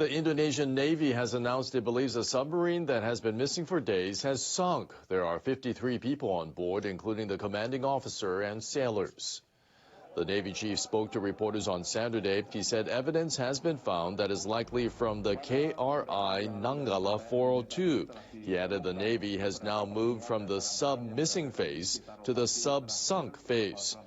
The Indonesian Navy has announced it believes a submarine that has been missing for days has sunk. There are 53 people on board, including the commanding officer and sailors. The Navy chief spoke to reporters on Saturday. He said evidence has been found that is likely from the KRI Nanggala 402. He added the Navy has now moved from the sub-missing phase to the sub-sunk phase.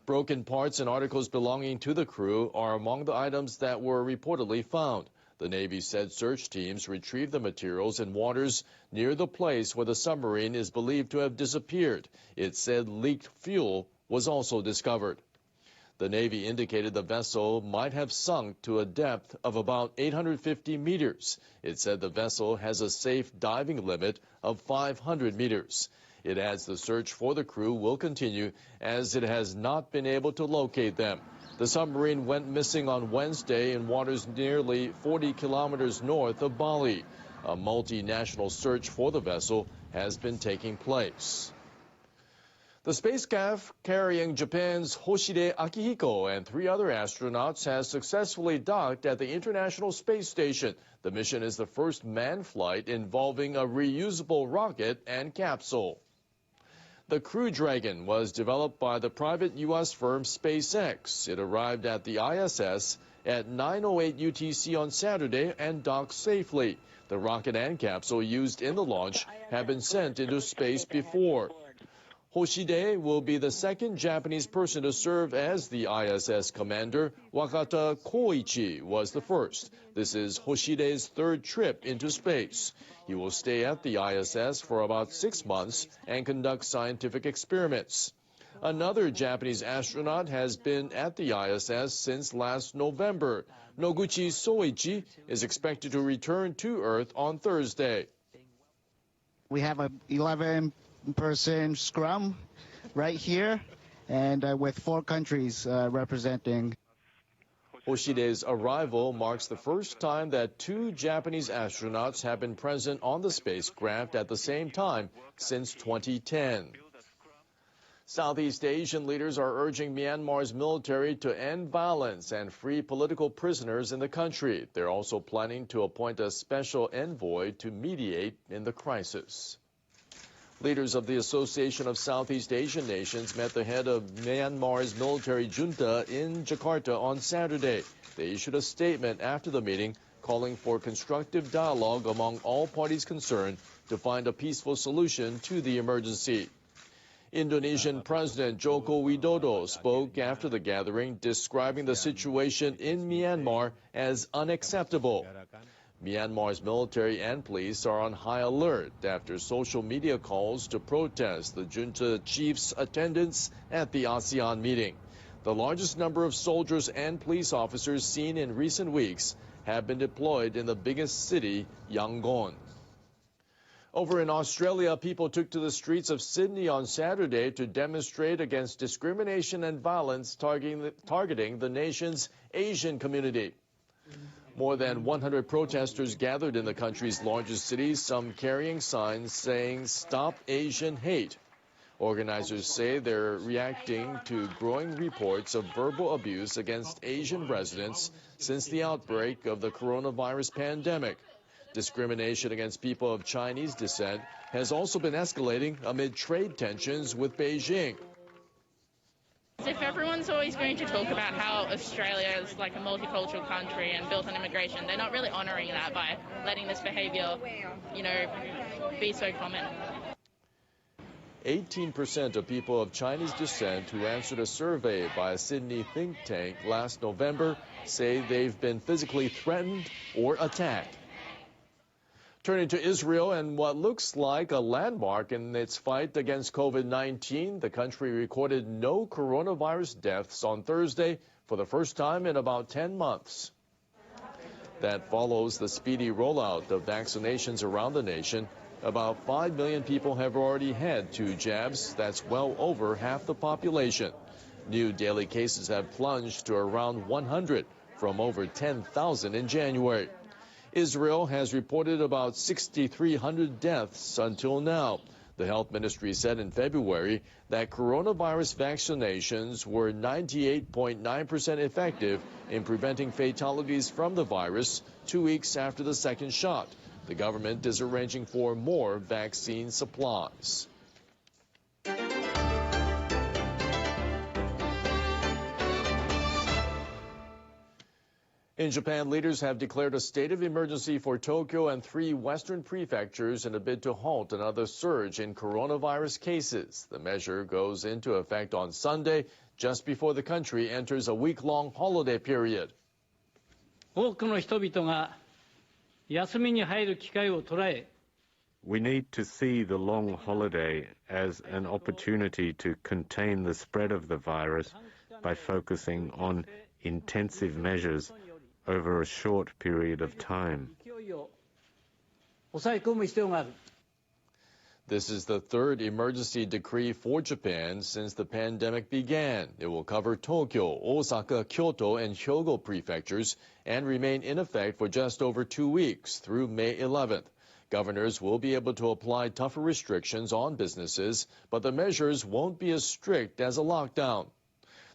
Broken parts and articles belonging to the crew are among the items that were reportedly found. The Navy said search teams retrieved the materials in waters near the place where the submarine is believed to have disappeared. It said leaked fuel was also discovered. The Navy indicated the vessel might have sunk to a depth of about 850 meters. It said the vessel has a safe diving limit of 500 meters. It adds the search for the crew will continue as it has not been able to locate them. The submarine went missing on Wednesday in waters nearly 40 kilometers north of Bali. A multinational search for the vessel has been taking place. The spacecraft carrying Japan's Hoshide Akihiko and 3 other astronauts has successfully docked at the International Space Station. The mission is the first manned flight involving a reusable rocket and capsule. The Crew Dragon was developed by the private U.S. firm SpaceX. It arrived at the ISS at 9:08 UTC on Saturday and docked safely. The rocket and capsule used in the launch have been sent into space before. Hoshide will be the second Japanese person to serve as the ISS commander. Wakata Koichi was the first. This is Hoshide's 3rd trip into space. He will stay at the ISS for about 6 months and conduct scientific experiments. Another Japanese astronaut has been at the ISS since last November. Noguchi Soichi is expected to return to Earth on Thursday. We have a 11-person scrum right here, and with 4 countries representing. Hoshide's arrival marks the first time that 2 Japanese astronauts have been present on the spacecraft at the same time since 2010. Southeast Asian leaders are urging Myanmar's military to end violence and free political prisoners in the country. They're also planning to appoint a special envoy to mediate in the crisis. Leaders of the Association of Southeast Asian Nations met the head of Myanmar's military junta in Jakarta on Saturday. They issued a statement after the meeting calling for constructive dialogue among all parties concerned to find a peaceful solution to the emergency. Indonesian President Joko Widodo spoke after the gathering, describing the situation in Myanmar as unacceptable. Myanmar's military and police are on high alert after social media calls to protest the junta chief's attendance at the ASEAN meeting. The largest number of soldiers and police officers seen in recent weeks have been deployed in the biggest city, Yangon. Over in Australia, people took to the streets of Sydney on Saturday to demonstrate against discrimination and violence targeting the nation's Asian community. More than 100 protesters gathered in the country's largest city, some carrying signs saying "Stop Asian Hate." Organizers say they're reacting to growing reports of verbal abuse against Asian residents since the outbreak of the coronavirus pandemic. Discrimination against people of Chinese descent has also been escalating amid trade tensions with Beijing. If everyone's always going to talk about how Australia is like a multicultural country and built on immigration, they're not really honoring that by letting this behavior, be so common. 18% of people of Chinese descent who answered a survey by a Sydney think tank last November say they've been physically threatened or attacked. Turning to Israel and what looks like a landmark in its fight against COVID-19, the country recorded no coronavirus deaths on Thursday for the first time in about 10 months. That follows the speedy rollout of vaccinations around the nation. About 5 million people have already had 2 jabs. That's well over half the population. New daily cases have plunged to around 100 from over 10,000 in January. Israel has reported about 6,300 deaths until now. The health ministry said in February that coronavirus vaccinations were 98.9% effective in preventing fatalities from the virus 2 weeks after the second shot. The government is arranging for more vaccine supplies. In Japan, leaders have declared a state of emergency for Tokyo and 3 western prefectures in a bid to halt another surge in coronavirus cases. The measure goes into effect on Sunday, just before the country enters a week-long holiday period. 多くの人々が休みに入る機会を捉え、 We need to see the long holiday as an opportunity to contain the spread of the virus by focusing on intensive measures over a short period of time. 勢いを抑え込む必要がある。 This is the third emergency decree for Japan since the pandemic began. It will cover Tokyo, Osaka, Kyoto, and Hyogo prefectures and remain in effect for just over 2 weeks through May 11th. Governors will be able to apply tougher restrictions on businesses, but the measures won't be as strict as a lockdown.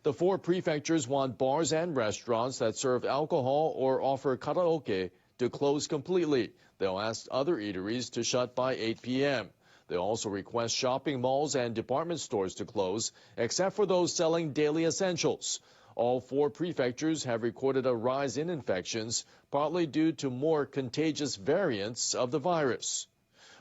The 4 prefectures want bars and restaurants that serve alcohol or offer karaoke to close completely. They'll ask other eateries to shut by 8 p.m. They also request shopping malls and department stores to close, except for those selling daily essentials. All 4 prefectures have recorded a rise in infections, partly due to more contagious variants of the virus.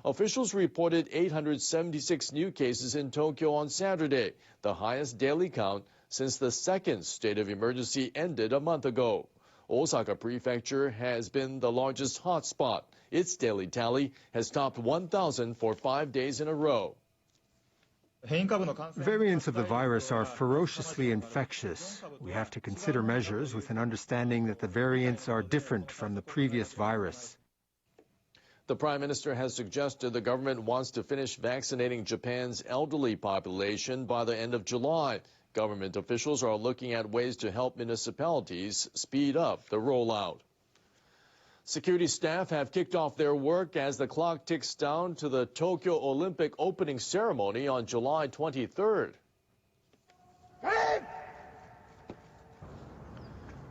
Officials reported 876 new cases in Tokyo on Saturday, the highest daily count since the second state of emergency ended a month ago. Osaka Prefecture has been the largest hotspot. Its daily tally has topped 1,000 for 5 days in a row. Variants of the virus are ferociously infectious. We have to consider measures with an understanding that the variants are different from the previous virus. The Prime Minister has suggested the government wants to finish vaccinating Japan's elderly population by the end of July. Government officials are looking at ways to help municipalities speed up the rollout. Security staff have kicked off their work as the clock ticks down to the Tokyo Olympic opening ceremony on July 23rd.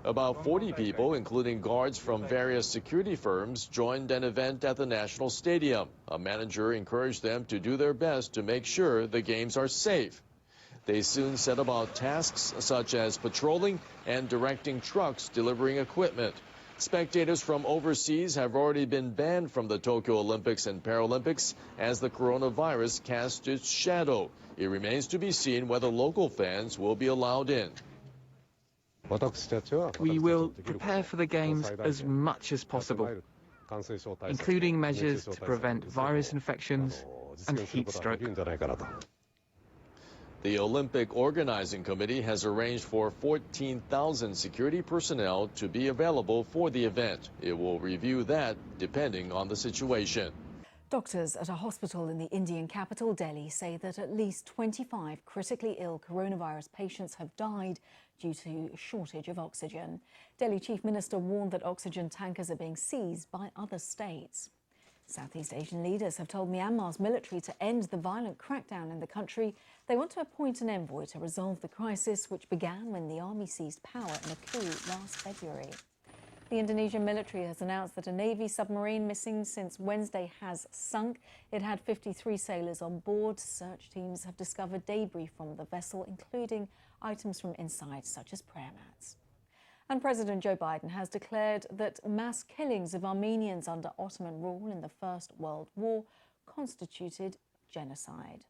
About 40 people, including guards from various security firms, joined an event at the National Stadium. A manager encouraged them to do their best to make sure the games are safe. They soon set about tasks such as patrolling and directing trucks delivering equipment. Spectators from overseas have already been banned from the Tokyo Olympics and Paralympics as the coronavirus casts its shadow. It remains to be seen whether local fans will be allowed in. We will prepare for the games as much as possible, including measures to prevent virus infections and heat stroke. The Olympic Organizing Committee has arranged for 14,000 security personnel to be available for the event. It will review that depending on the situation. Doctors at a hospital in the Indian capital, Delhi, say that at least 25 critically ill coronavirus patients have died due to a shortage of oxygen. Delhi Chief Minister warned that oxygen tankers are being seized by other states. Southeast Asian leaders have told Myanmar's military to end the violent crackdown in the country. They want to appoint an envoy to resolve the crisis, which began when the army seized power in a coup last February. The Indonesian military has announced that a Navy submarine missing since Wednesday has sunk. It had 53 sailors on board. Search teams have discovered debris from the vessel, including items from inside, such as prayer mats. And President Joe Biden has declared that mass killings of Armenians under Ottoman rule in the First World War constituted genocide.